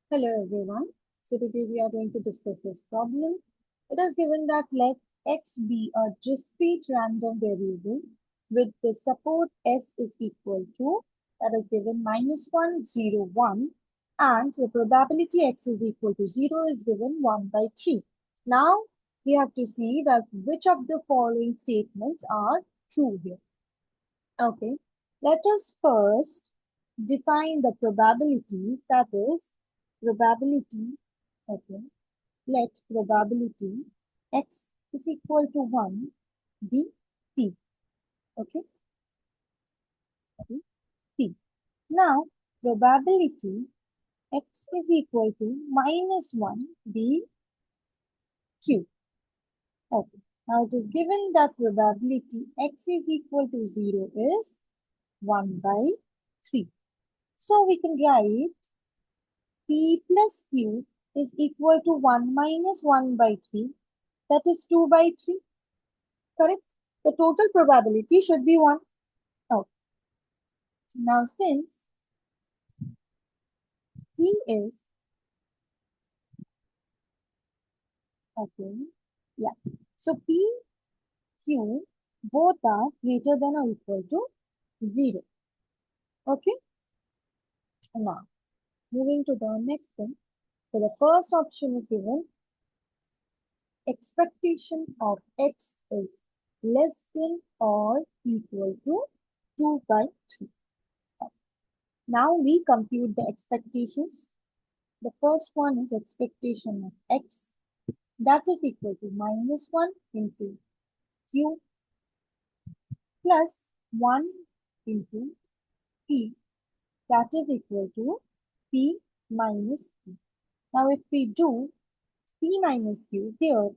Hello everyone. So today we are going to discuss this problem. It is given that let x be a discrete random variable with the support s is equal to, that is given -1, 0, 1, and the probability x is equal to 0 is given 1 by 3. Now we have to see that which of the following statements are true here. Okay, let us first define the probabilities, that is probability. Okay, let probability x is equal to 1 be p. Okay, p. Now probability x is equal to -1 be q. Okay, now it is given that probability x is equal to 0 is 1 by 3. So we can write p plus q is equal to 1 minus 1 by 3, that is 2 by 3, correct? The total probability should be 1. Oh, now since p is, okay, yeah, so p, q, both are greater than or equal to 0, okay? Now, moving to the next thing, so the first option is given, expectation of x is less than or equal to 2 by 3. Now we compute the expectations. The first one is expectation of x, that is equal to -1 into q plus 1 into p, that is equal to p minus q. Now if we do p minus q here,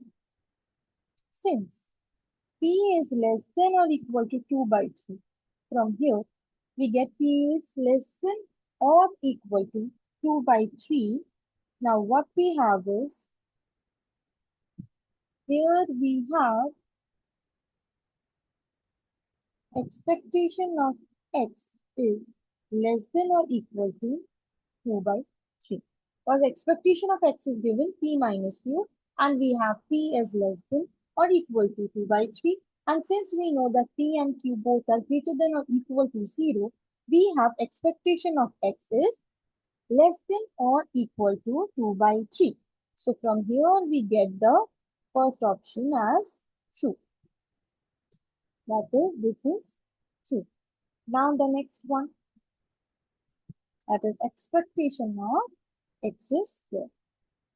since p is less than or equal to 2 by 3, from here we get p is less than or equal to 2 by 3. Now what we have is, here we have expectation of x is less than or equal to 2 by 3. Because expectation of x is given p minus q, and we have p is less than or equal to 2 by 3. And since we know that p and q both are greater than or equal to 0, we have expectation of x is less than or equal to 2 by 3. So from here we get the first option as true. That is, this is true. Now the next one, that is expectation of x square.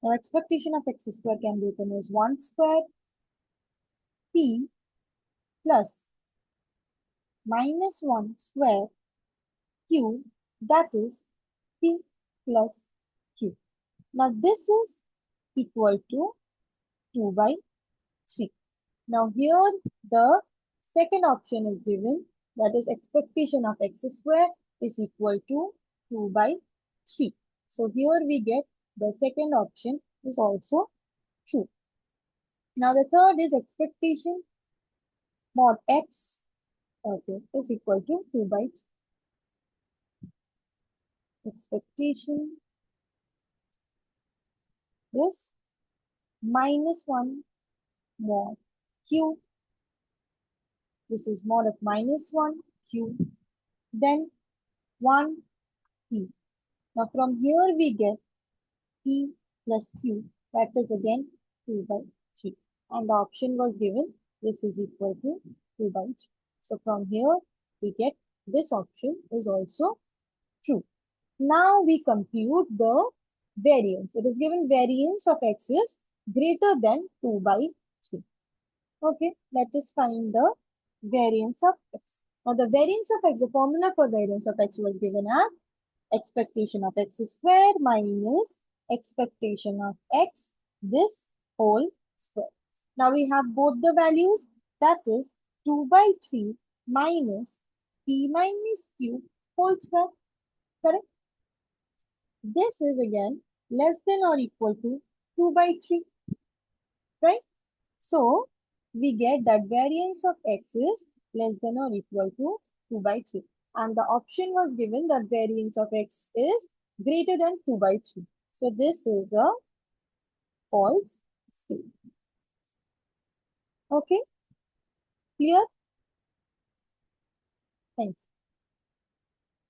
Now expectation of x square can be written as 1 square p plus -1 square q, that is p plus q. Now this is equal to 2 by 3. Now here the second option is given, that is expectation of x square is equal to 2 by 3. So here we get the second option is also true. Now the third is expectation mod x, okay, is equal to 2 by 3. Expectation is -1 mod q. This is mod of -1 q, then 1 p. Now from here we get p plus q, that is again 2 by 3. And the option was given, this is equal to 2 by 3. So from here we get this option is also true. Now we compute the variance. It is given variance of x is greater than 2 by 3. Okay, let us find the variance of x. Now the variance of x, the formula for variance of x was given as expectation of x square minus expectation of x, this whole square. Now we have both the values, that is 2 by 3 minus p minus q whole square, correct? This is again less than or equal to 2 by 3, right? So we get that variance of x is less than or equal to 2 by 3. And the option was given that variance of x is greater than 2 by 3. So this is a false statement. Okay, clear? Thank you.